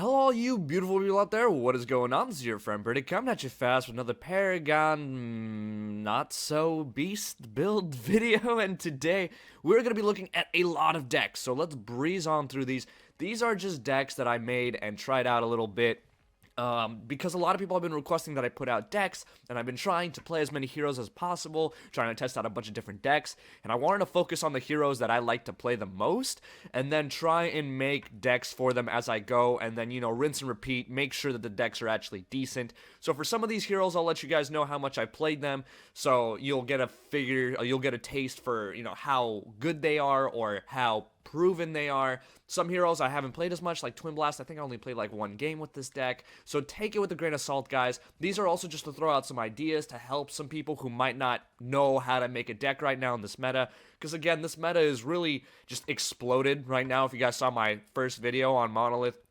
Hello, all you beautiful people out there. What is going on? This is your friend Brady coming at you fast with another Paragon not so beast build video. And today we're going to be looking at a lot of decks. So let's breeze on through these. These are just decks that I made and tried out a little bit. Because a lot of people have been requesting that I put out decks, and I've been trying to play as many heroes as possible, trying to test out a bunch of different decks, and I wanted to focus on the heroes that I like to play the most, and then try and make decks for them as I go, and then, rinse and repeat, make sure that the decks are actually decent. So for some of these heroes, I'll let you guys know how much I played them, so you'll get a taste for, how good they are, or how proven they are. Some heroes I haven't played as much, like Twinblast. I think I only played like one game with this deck, so take it with a grain of salt, guys. These are also just to throw out some ideas to help some people who might not know how to make a deck right now in this meta, because again, this meta is really just exploded right now. If you guys saw my first video on Monolith,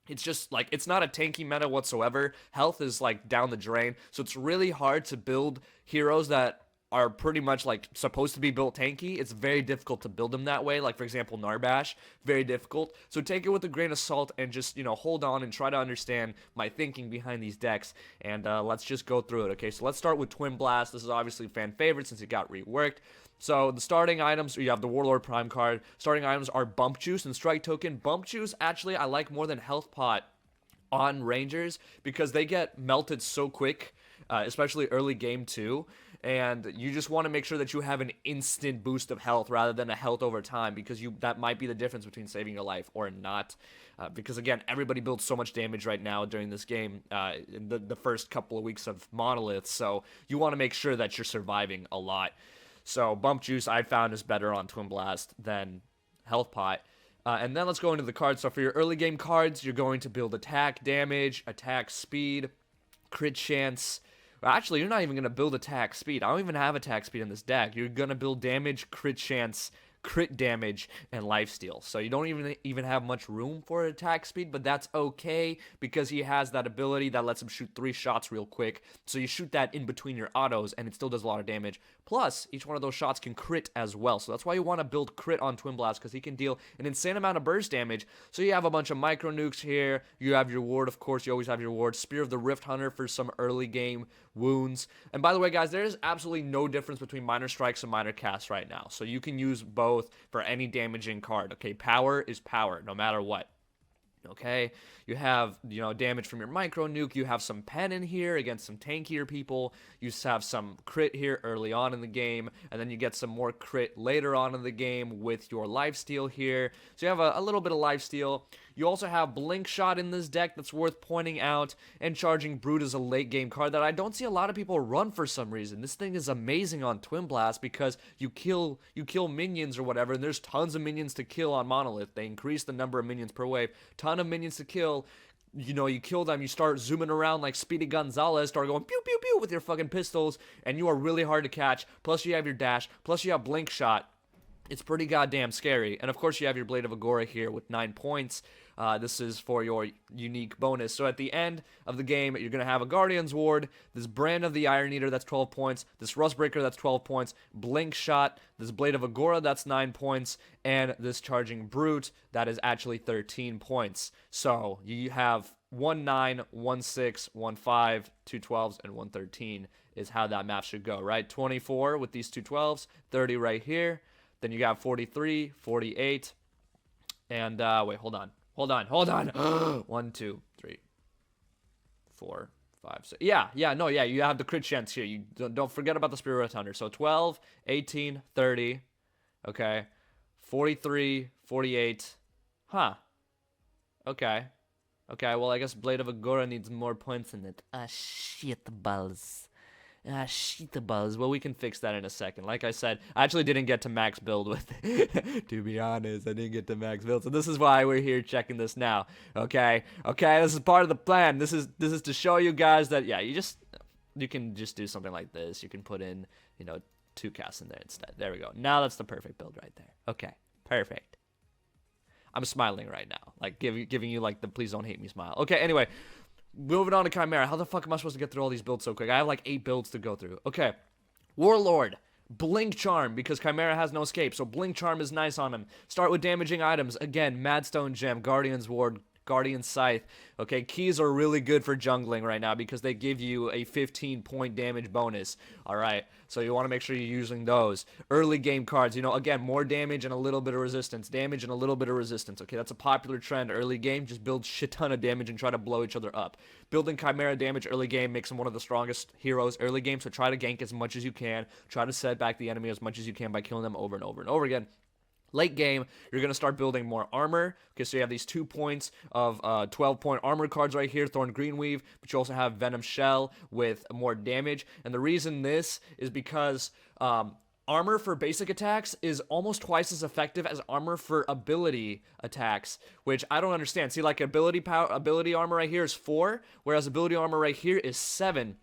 it's just like, it's not a tanky meta whatsoever. Health is like down the drain, so it's really hard to build heroes that are pretty much like supposed to be built tanky. It's very difficult to build them that way. Like for example, Narbash, very difficult. So take it with a grain of salt and just, hold on and try to understand my thinking behind these decks. And let's just go through it. Okay, so let's start with Twinblast. This is obviously a fan favorite since it got reworked. So the starting items, you have the Warlord Prime card. Starting items are Bump Juice and Strike Token. Bump Juice, actually, I like more than Health Pot on Rangers because they get melted so quick, especially early game too, and you just want to make sure that you have an instant boost of health rather than a health over time, because that might be the difference between saving your life or not, because again, everybody builds so much damage right now during this game, in the first couple of weeks of Monolith, so you want to make sure that you're surviving a lot. So Bump Juice I found is better on Twinblast than Health Pot. And then let's go into the cards. So for your early game cards, you're going to build attack damage, attack speed, crit chance. Well, actually, you're not even going to build attack speed. I don't even have attack speed in this deck. You're going to build damage, crit chance, crit damage, and lifesteal. So you don't even have much room for attack speed, but that's okay because he has that ability that lets him shoot 3 shots real quick. So you shoot that in between your autos, and it still does a lot of damage. Plus, each one of those shots can crit as well. So that's why you want to build crit on Twinblast, because he can deal an insane amount of burst damage. So you have a bunch of micro nukes here. You have your ward, of course. You always have your ward. Spear of the Rift Hunter for some early game wounds. And by the way, guys, there is absolutely no difference between minor strikes and minor casts right now. So you can use both for any damaging card. Okay, power is power, no matter what. Okay, you have, damage from your micro nuke. You have some pen in here against some tankier people. You have some crit here early on in the game, and then you get some more crit later on in the game with your lifesteal here. So you have a little bit of lifesteal. You also have Blink Shot in this deck that's worth pointing out, and Charging Brute is a late game card that I don't see a lot of people run for some reason. This thing is amazing on Twinblast because you kill minions or whatever, and there's tons of minions to kill on Monolith. They increase the number of minions per wave. Ton of minions to kill. You kill them, you start zooming around like Speedy Gonzalez, start going pew pew pew with your fucking pistols, and you are really hard to catch. Plus you have your dash, plus you have Blink Shot. It's pretty goddamn scary. And of course you have your Blade of Agora here with 9 points. This is for your unique bonus. So at the end of the game, you're going to have a Guardian's Ward, this Brand of the Iron Eater, that's 12 points, this Rustbreaker, that's 12 points, Blink Shot, this Blade of Agora, that's 9 points, and this Charging Brute, that is actually 13 points. So you have 1 9, 1 6, 1 5, 2 12s, and 1 13 is how that map should go, right? 24 with these 2 12s, 30 right here. Then you got 43, 48, and wait, hold on. 1 2 3 4 5 6. Yeah, you have the crit chance here. You don't forget about the Spirit Hunter. So 12, 18, 30, okay, 43, 48. Huh. Okay, well, I guess Blade of Agora needs more points in it. Shit balls. Well, we can fix that in a second. Like I said, I actually didn't get to max build with it. To be honest, I didn't get to max build. So this is why we're here checking this now. Okay, this is part of the plan. This is to show you guys that, yeah, you can just do something like this. You can put in, 2 casts in there instead. There we go. Now that's the perfect build right there. Okay, perfect. I'm smiling right now, like giving you like the please don't hate me smile. Okay, anyway. Moving on to Khaimera. How the fuck am I supposed to get through all these builds so quick? I have like 8 builds to go through. Okay. Warlord. Blink Charm, because Khaimera has no escape, so Blink Charm is nice on him. Start with damaging items. Again, Madstone Gem, Guardian's Ward, Guardian Scythe. Okay, keys are really good for jungling right now because they give you a 15-point damage bonus. All right, so you want to make sure you're using those. Early game cards, again, more damage and a little bit of resistance. Damage and a little bit of resistance. Okay, that's a popular trend. Early game, just build shit ton of damage and try to blow each other up. Building Khaimera damage early game makes him one of the strongest heroes early game, so try to gank as much as you can. Try to set back the enemy as much as you can by killing them over and over and over again. Late game, you're going to start building more armor. Okay, so you have these 2 points of 12-point armor cards right here, Thorn Greenweave, but you also have Venom Shell with more damage. And the reason this is because armor for basic attacks is almost twice as effective as armor for ability attacks, which I don't understand. See, like ability armor right here is 4, whereas ability armor right here is 7.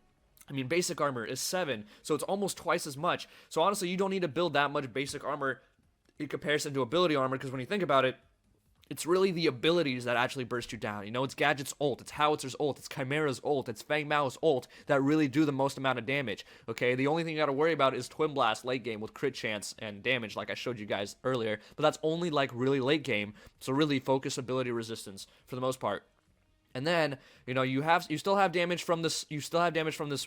I mean, basic armor is 7, so it's almost twice as much. So honestly, you don't need to build that much basic armor in comparison to ability armor, because when you think about it, it's really the abilities that actually burst you down. It's Gadget's ult, it's Howitzer's ult, it's Khaimera's ult, it's Fang Mao's ult that really do the most amount of damage, okay? The only thing you gotta worry about is Twinblast late game with crit chance and damage, like I showed you guys earlier, but that's only like really late game, so really focus ability resistance for the most part. And then, you still have damage from this,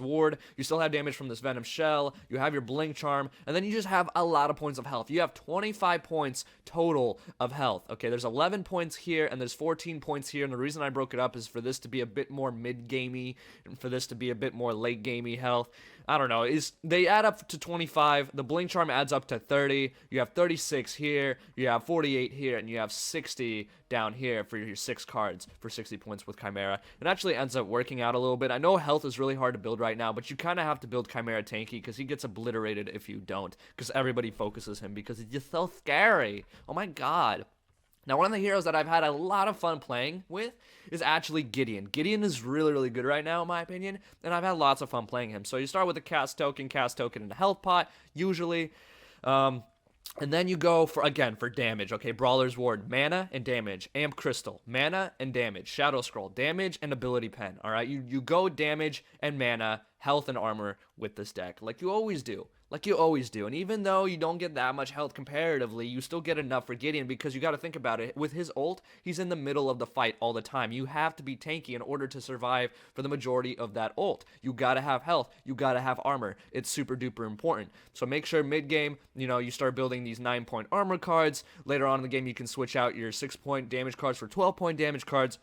ward, you still have damage from this Venom Shell, you have your Blink Charm, and then you just have a lot of points of health. You have 25 points total of health. Okay, there's 11 points here, and there's 14 points here, and the reason I broke it up is for this to be a bit more mid-gamey, and for this to be a bit more late-gamey health. I don't know, they add up to 25, the Blink Charm adds up to 30, you have 36 here, you have 48 here, and you have 60 down here for your 6 cards for 60 points with Khaimera. It actually ends up working out a little bit. I know health is really hard to build right now, but you kind of have to build Khaimera tanky because he gets obliterated if you don't, because everybody focuses him because he's just so scary. Oh my god. Now, one of the heroes that I've had a lot of fun playing with is actually Gideon. Gideon is really, really good right now, in my opinion, and I've had lots of fun playing him. So you start with a cast token, and a health pot, usually. And then you go for damage, okay? Brawler's Ward, mana and damage. Amp Crystal, mana and damage. Shadow Scroll, damage and ability pen, all right? You go damage and mana, health and armor with this deck, like you always do. And even though you don't get that much health comparatively, you still get enough for Gideon because you got to think about it. With his ult, he's in the middle of the fight all the time. You have to be tanky in order to survive for the majority of that ult. You got to have health. You got to have armor. It's super duper important. So make sure mid-game, you start building these 9-point armor cards. Later on in the game, you can switch out your 6-point damage cards for 12-point damage cards.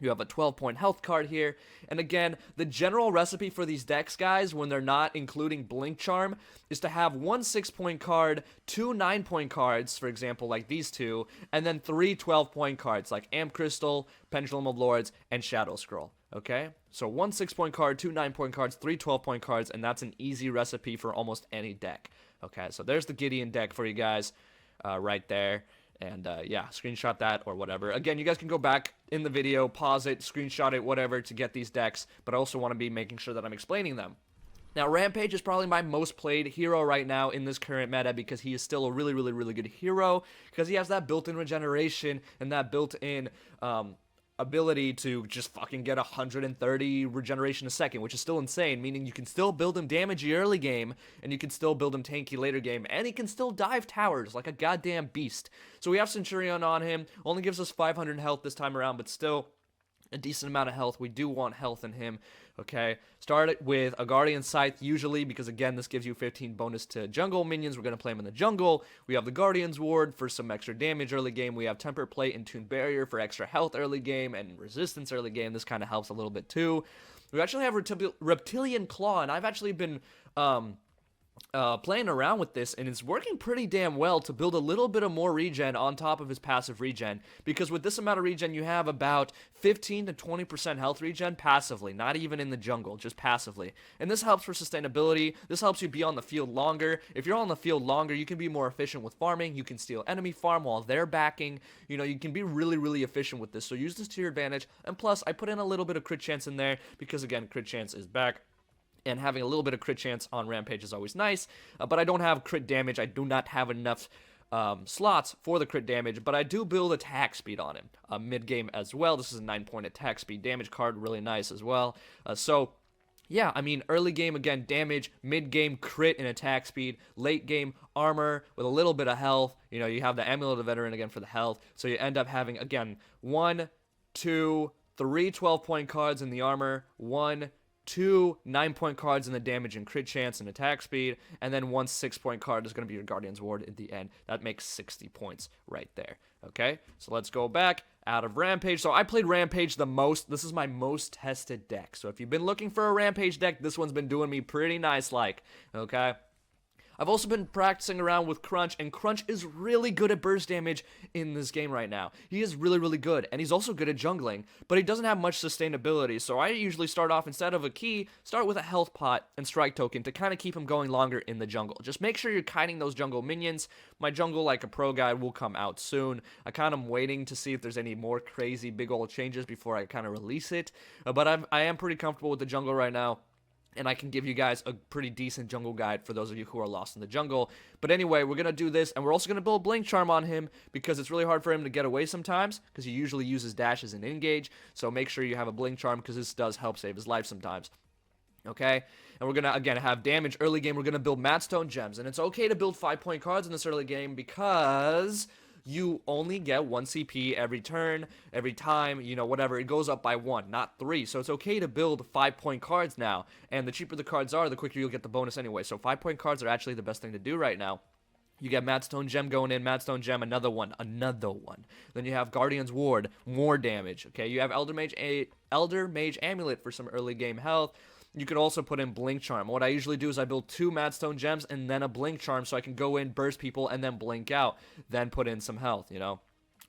You have a 12-point health card here. And again, the general recipe for these decks, guys, when they're not including Blink Charm, is to have 1 6-point card, 2 9-point cards, for example, like these two, and then 3 12-point cards, like Amp Crystal, Pendulum of Lords, and Shadow Scroll. Okay? So 1 6-point card, 2 9-point cards, 3 12-point cards, and that's an easy recipe for almost any deck. Okay, so there's the Gideon deck for you guys right there. And yeah, screenshot that or whatever. Again, you guys can go back in the video, pause it, screenshot it, whatever, to get these decks, but I also want to be making sure that I'm explaining them. Now, Rampage is probably my most played hero right now in this current meta because he is still a really, really, really good hero because he has that built-in regeneration and that built-in ability to just fucking get 130 regeneration a second, which is still insane, meaning you can still build him damagey early game, and you can still build him tanky later game, and he can still dive towers like a goddamn beast. So we have Centurion on him, only gives us 500 health this time around, but still a decent amount of health. We do want health in him, okay? Start it with a Guardian Scythe, usually, because again, this gives you 15 bonus to jungle minions. We're going to play him in the jungle. We have the Guardian's Ward for some extra damage early game. We have Temper Plate and Tune Barrier for extra health early game and resistance early game. This kind of helps a little bit too. We actually have Reptilian Claw, and I've actually been playing around with this, and it's working pretty damn well to build a little bit of more regen on top of his passive regen, because with this amount of regen you have about 15 to 20% health regen passively, not even in the jungle, just passively. And this helps for sustainability. This helps you be on the field longer. If you're on the field longer, you can be more efficient with farming. You can steal enemy farm while they're backing. You can be really, really efficient with this, so use this to your advantage. And plus, I put in a little bit of crit chance in there because again, crit chance is back. And having a little bit of crit chance on Rampage is always nice, but I don't have crit damage. I do not have enough slots for the crit damage, but I do build attack speed on him mid-game as well. This is a 9-point attack speed damage card, really nice as well. So yeah, I mean, early game, again, damage, mid-game, crit and attack speed, late game, armor with a little bit of health. You have the Amulet of Veteran again for the health, so you end up having, again, 1 2, 3 12-point cards in the armor, 1, 2 9-point cards in the damage and crit chance and attack speed, and then 1 6-point card is going to be your Guardian's Ward at the end. That makes 60 points right there. Okay, so let's go back out of Rampage. So I played Rampage the most. This is my most tested deck. So if you've been looking for a Rampage deck, this one's been doing me pretty nice like, okay? I've also been practicing around with Crunch, and Crunch is really good at burst damage in this game right now. He is really, really good, and he's also good at jungling, but he doesn't have much sustainability, so I usually start off, instead of a key, start with a health pot and strike token to kind of keep him going longer in the jungle. Just make sure you're kiting those jungle minions. My jungle, like a pro guide, will come out soon. I kind of am waiting to see if there's any more crazy big old changes before I kind of release it, but I am pretty comfortable with the jungle right now. And I can give you guys a pretty decent jungle guide for those of you who are lost in the jungle. But anyway, we're going to do this, and we're also going to build Blink Charm on him, because it's really hard for him to get away sometimes, because he usually uses dashes and engage. So make sure you have a Blink Charm, because this does help save his life sometimes. Okay? And we're going to, again, have damage. Early game, we're going to build Madstone Gems. And it's okay to build 5-point cards in this early game, because you only get 1 CP every turn, every time, you know, whatever. It goes up by 1, not 3. So it's okay to build 5-point cards now. And the cheaper the cards are, the quicker you'll get the bonus anyway. So 5-point cards are actually the best thing to do right now. You get Madstone Gem going in, Madstone Gem, another one. Then you have Guardian's Ward, more damage. Okay, you have Elder Mage Amulet for some early game health. You could also put in Blink Charm. What I usually do is I build 2 Madstone Gems and then a Blink Charm so I can go in, burst people, and then blink out. Then put in some health, you know?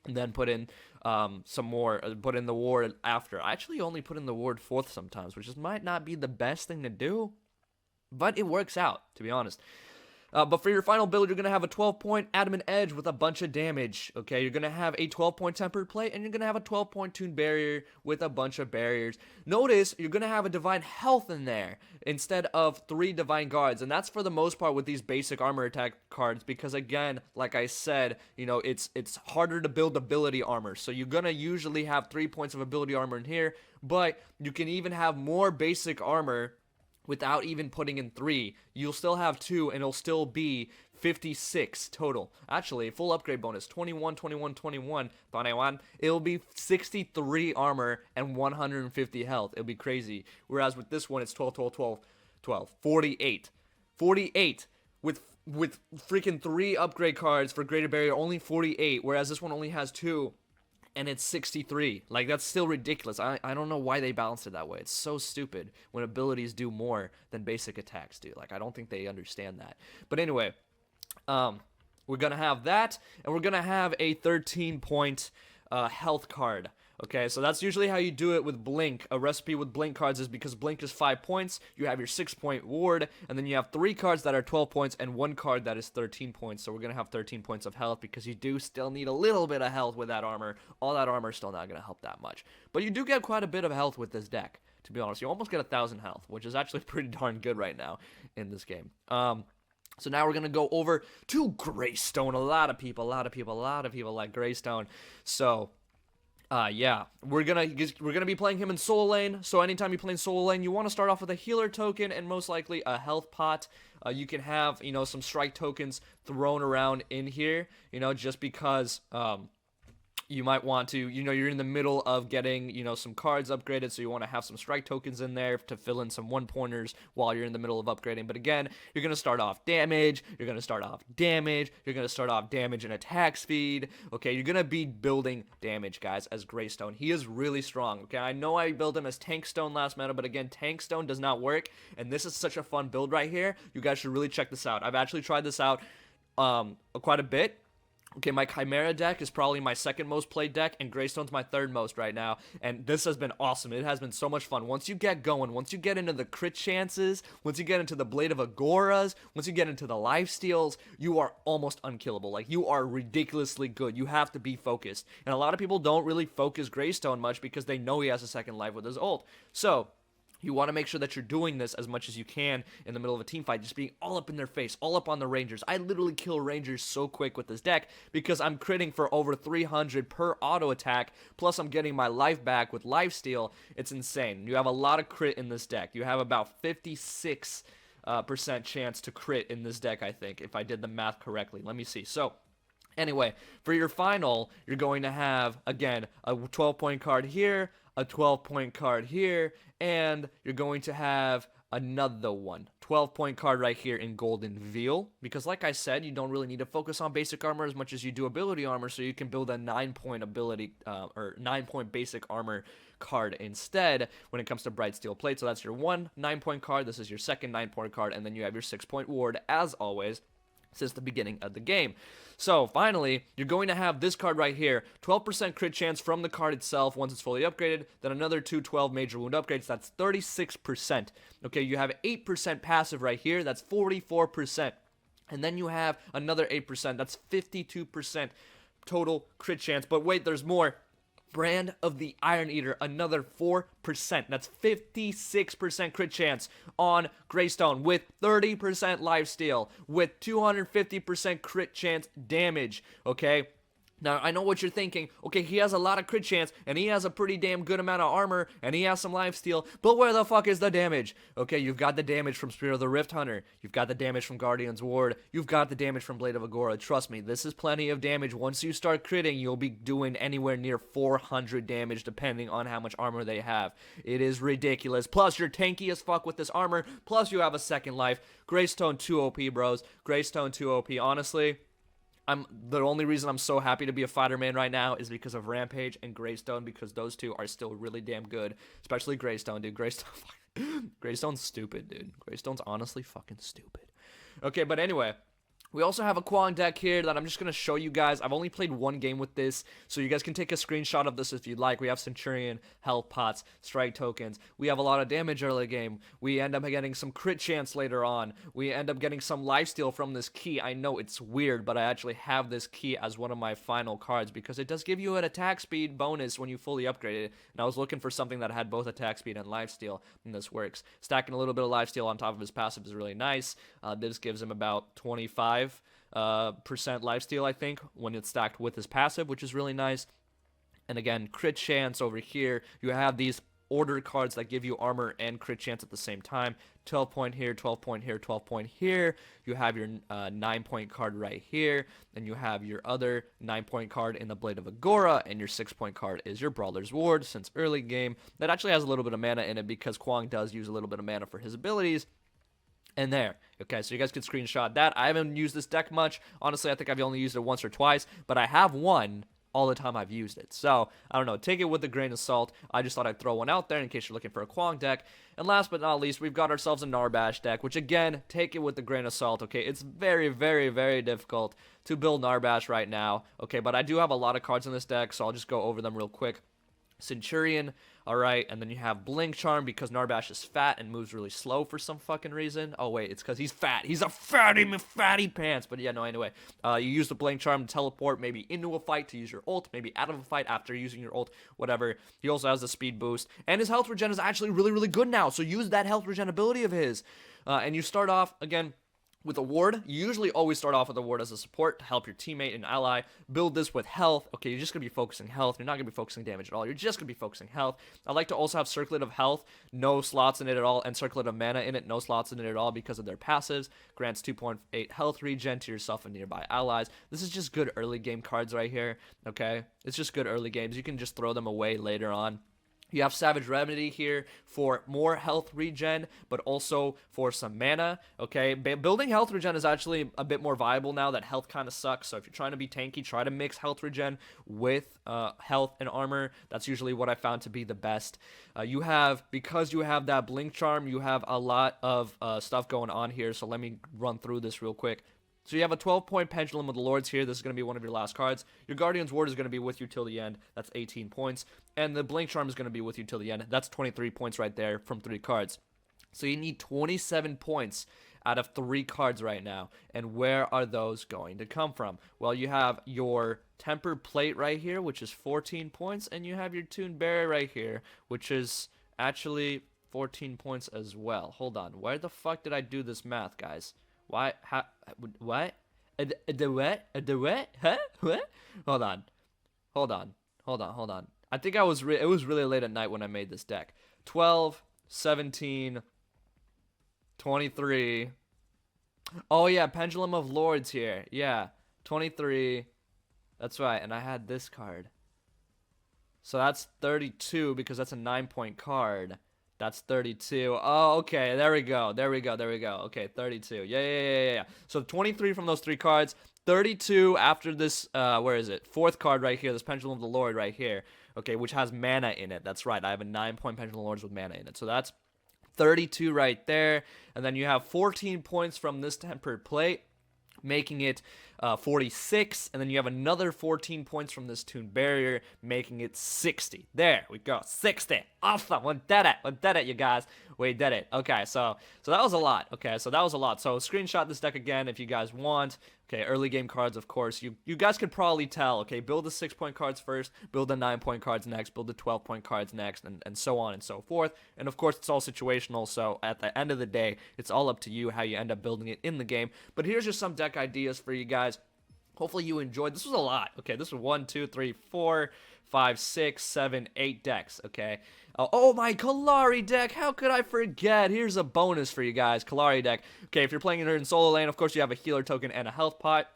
And then put in some more, put in the ward after. I actually only put in the ward 4th sometimes, which might not be the best thing to do, but it works out, to be honest. But for your final build, you're going to have a 12-point Adamant Edge with a bunch of damage, okay? You're going to have a 12-point Tempered Plate, and you're going to have a 12-point Toon Barrier with a bunch of barriers. Notice, you're going to have a Divine Health in there instead of 3 Divine Guards, and that's for the most part with these basic armor attack cards, because again, like I said, you know, it's harder to build ability armor, so you're going to usually have 3 points of ability armor in here, but you can even have more basic armor without even putting in 3. You'll still have 2, and it'll still be 56 total. Actually, full upgrade bonus, 21, 21, 21, 21. It'll be 63 armor and 150 health. It'll be crazy. Whereas with this one, it's 12, 12, 12, 12. 48. 48 with freaking 3 upgrade cards for Greater Barrier, only 48, whereas this one only has 2. And it's 63. Like, that's still ridiculous. I don't know why they balanced it that way. It's so stupid when abilities do more than basic attacks do. Like, I don't think they understand that. But anyway, we're going to have that, and we're going to have a 13-point health card. Okay, so that's usually how you do it with Blink. A recipe with Blink cards is because Blink is 5 points, you have your 6-point ward, and then you have 3 cards that are 12 points and 1 card that is 13 points. So we're going to have 13 points of health because you do still need a little bit of health with that armor. All that armor is still not going to help that much. But you do get quite a bit of health with this deck, to be honest. You almost get 1,000 health, which is actually pretty darn good right now in this game. So now we're going to go over to Greystone. A lot of people like Greystone. So yeah, we're gonna be playing him in solo lane. So anytime you play in solo lane, you want to start off with a healer token and most likely a health pot. You can have, you know, some strike tokens thrown around in here, you know, just because you might want to, you know, you're in the middle of getting, you know, some cards upgraded, so you want to have some strike tokens in there to fill in some 1-pointers while you're in the middle of upgrading. But again, you're going to start off damage, you're going to start off damage and attack speed. Okay, you're going to be building damage, guys, as Greystone. He is really strong. Okay, I know I built him as Tankstone last meta, but again, Tankstone does not work, and this is such a fun build right here. You guys should really check this out. I've actually tried this out quite a bit. Okay, my Khaimera deck is probably my 2nd most played deck, and Greystone's my 3rd most right now, and this has been awesome. It has been so much fun. Once you get going, once you get into the crit chances, once you get into the Blade of Agoras, once you get into the lifesteals, you are almost unkillable. Like, you are ridiculously good. You have to be focused, and a lot of people don't really focus Greystone much because they know he has a 2nd life with his ult. So you want to make sure that you're doing this as much as you can in the middle of a team fight, just being all up in their face, all up on the Rangers. I literally kill Rangers so quick with this deck because I'm critting for over 300 per auto attack, plus I'm getting my life back with lifesteal. It's insane. You have a lot of crit in this deck. You have about 56% chance to crit in this deck, I think, if I did the math correctly. Let me see. So Anyway, for your final, you're going to have, again, a 12-point card here, a 12-point card here, and you're going to have another one. 12-point card right here in Golden Veil, because like I said, you don't really need to focus on basic armor as much as you do ability armor, so you can build a 9-point ability, or 9-point basic armor card instead when it comes to Bright Steel Plate. So that's your one 9-point card, this is your second 9-point card, and then you have your 6-point ward, as always, since the beginning of the game. So finally, you're going to have this card right here, 12% crit chance from the card itself once it's fully upgraded, then another 12 major wound upgrades, that's 36%. Okay, you have 8% passive right here, that's 44%. And then you have another 8%, that's 52% total crit chance. But wait, there's more. Brand of the Iron Eater, another 4%. That's 56% crit chance on Greystone with 30% lifesteal, with 250% crit chance damage, okay? Now, I know what you're thinking. Okay, he has a lot of crit chance, and he has a pretty damn good amount of armor, and he has some lifesteal, but where the fuck is the damage? Okay, you've got the damage from Spear of the Rift Hunter. You've got the damage from Guardian's Ward. You've got the damage from Blade of Agora. Trust me, this is plenty of damage. Once you start critting, you'll be doing anywhere near 400 damage, depending on how much armor they have. It is ridiculous. Plus, you're tanky as fuck with this armor. Plus, you have a second life. Greystone 2 OP, bros. Greystone 2 OP. Honestly, the only reason I'm so happy to be a fighter man right now is because of Rampage and Greystone, because those two are still really damn good, especially Greystone, dude. Greystone's stupid, dude. Greystone's honestly fucking stupid. Okay, but anyway, we also have a Kwang deck here that I'm just going to show you guys. I've only played one game with this, so you guys can take a screenshot of this if you'd like. We have Centurion, health pots, strike tokens. We have a lot of damage early game. We end up getting some crit chance later on. We end up getting some lifesteal from this key. I know it's weird, but I actually have this key as one of my final cards because it does give you an attack speed bonus when you fully upgrade it. And I was looking for something that had both attack speed and lifesteal, and this works. Stacking a little bit of lifesteal on top of his passive is really nice. This gives him about 25% lifesteal, I think, when it's stacked with his passive, which is really nice. And again, crit chance over here. You have these order cards that give you armor and crit chance at the same time. 12 point here, 12 point here, 12 point here. You have your 9-point card right here. And you have your other 9-point card in the Blade of Agora. And your 6-point card is your Brawler's Ward, since early game. That actually has a little bit of mana in it because Kwang does use a little bit of mana for his abilities. And there. Okay, so you guys can screenshot that. I haven't used this deck much. Honestly, I think I've only used it once or twice, but I have won all the time I've used it. So, I don't know, take it with a grain of salt. I just thought I'd throw one out there in case you're looking for a Kwang deck. And last but not least, we've got ourselves a Narbash deck, which again, take it with a grain of salt, okay? It's very, very, very difficult to build Narbash right now, okay? But I do have a lot of cards in this deck, so I'll just go over them real quick. Centurion, alright, and then you have Blink Charm because Narbash is fat and moves really slow for some fucking reason. Oh wait, it's because he's fat. He's a fatty pants. But yeah, no, anyway. You use the Blink Charm to teleport maybe into a fight to use your ult, maybe out of a fight after using your ult, whatever. He also has the speed boost, and his health regen is actually really, really good now, so use that health regen ability of his. And you start off, again, with a ward. You usually always start off with a ward as a support to help your teammate and ally. Build this with health. Okay, you're just going to be focusing health. You're not going to be focusing damage at all. You're just going to be focusing health. I like to also have Circlet of Health, no slots in it at all, and Circlet of Mana in it, no slots in it at all because of their passives. Grants 2.8 health regen to yourself and nearby allies. This is just good early game cards right here, okay? It's just good early games. You can just throw them away later on. You have Savage Remedy here for more health regen, but also for some mana, okay? Building health regen is actually a bit more viable now that health kind of sucks, so if you're trying to be tanky, try to mix health regen with health and armor. That's usually what I found to be the best. Because you have that Blink Charm, you have a lot of stuff going on here, so let me run through this real quick. So you have a 12-point Pendulum of the Lords here. This is going to be one of your last cards. Your Guardian's Ward is going to be with you till the end. That's 18 points. And the Blink Charm is going to be with you till the end. That's 23 points right there from 3 cards. So you need 27 points out of 3 cards right now. And where are those going to come from? Well, you have your Tempered Plate right here, which is 14 points. And you have your Toon Berry right here, which is actually 14 points as well. Hold on. Where the fuck did I do this math, guys? Why? How? What? The what? The what? Huh? What? Hold on. I think it was really late at night when I made this deck. 12, 17, 23. Oh yeah, Pendulum of Lords here. Yeah, 23, That's right, and I had this card. So that's 32 because that's a 9-point card. That's 32. Oh, okay. There we go. There we go. There we go. Okay, 32. Yeah. So 23 from those 3 cards. 32 after this, where is it? 4th card right here, this Pendulum of the Lord right here. Okay, which has mana in it. That's right. I have a 9-point Pendulum of the Lords with mana in it. So that's 32 right there. And then you have 14 points from this Tempered Plate, making it 46, and then you have another 14 points from this Toon Barrier, making it 60. There we go, 60. Awesome, we did it, you guys. We did it. Okay, so that was a lot. Okay, so that was a lot. So screenshot this deck again if you guys want. Okay, early game cards, of course. You guys could probably tell. Okay, build the 6-point cards first, build the 9-point cards next, build the 12-point cards next, and so on and so forth. And of course, it's all situational. So at the end of the day, it's all up to you how you end up building it in the game. But here's just some deck ideas for you guys. Hopefully you enjoyed. This was a lot. Okay, this was 1, 2, 3, 4, 5, 6, 7, 8 decks. Okay. Oh, my Kallari deck. How could I forget? Here's a bonus for you guys. Kallari deck. Okay, if you're playing it in solo lane, of course you have a healer token and a health pot.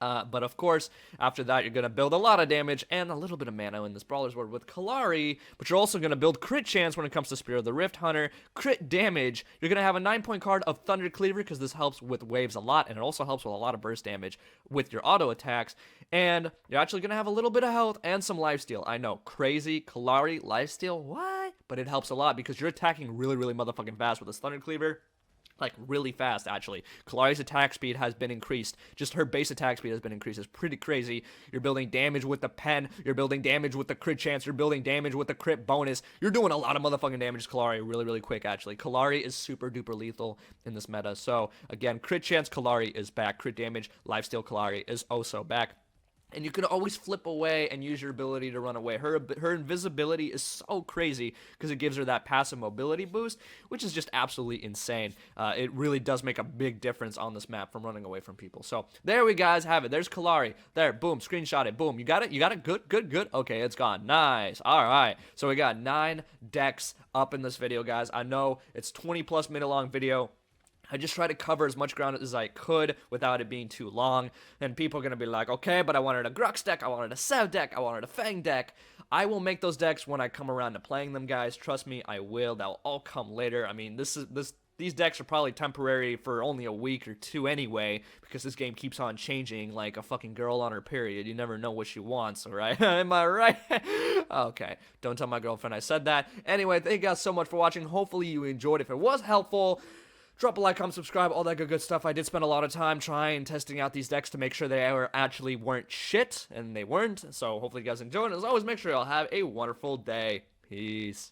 But of course, after that, you're going to build a lot of damage and a little bit of mana in this Brawler's Ward with Kallari, but you're also going to build crit chance when it comes to Spear of the Rift Hunter, crit damage. You're going to have a 9-point card of Thunder Cleaver because this helps with waves a lot, and it also helps with a lot of burst damage with your auto attacks, and you're actually going to have a little bit of health and some lifesteal. I know, crazy, Kallari, lifesteal, what? But it helps a lot because you're attacking really, really motherfucking fast with this Thunder Cleaver. Like, really fast, actually. Kallari's attack speed has been increased. Just her base attack speed has been increased. It's pretty crazy. You're building damage with the pen. You're building damage with the crit chance. You're building damage with the crit bonus. You're doing a lot of motherfucking damage to Kallari really, really quick, actually. Kallari is super duper lethal in this meta. So, again, crit chance Kallari is back. Crit damage, lifesteal Kallari is also back. And you can always flip away and use your ability to run away. Her invisibility is so crazy because it gives her that passive mobility boost, which is just absolutely insane. It really does make a big difference on this map from running away from people. So there we guys have it. There's Kallari. There, boom, screenshot it. Boom, you got it? You got it? Good. Okay, it's gone. Nice. All right. So we got 9 decks up in this video, guys. I know it's 20+ minute long video. I just try to cover as much ground as I could without it being too long. And people are going to be like, okay, but I wanted a Grux deck, I wanted a Sev deck, I wanted a Fang deck. I will make those decks when I come around to playing them, guys. Trust me, I will. That will all come later. I mean, these decks are probably temporary for only a week or 2 anyway, because this game keeps on changing like a fucking girl on her period. You never know what she wants, alright? Am I right? Okay, don't tell my girlfriend I said that. Anyway, thank you guys so much for watching. Hopefully you enjoyed. If it was helpful, drop a like, comment, subscribe, all that good stuff. I did spend a lot of time trying, testing out these decks to make sure they actually weren't shit, and they weren't. So hopefully you guys enjoyed. As always, make sure y'all have a wonderful day. Peace.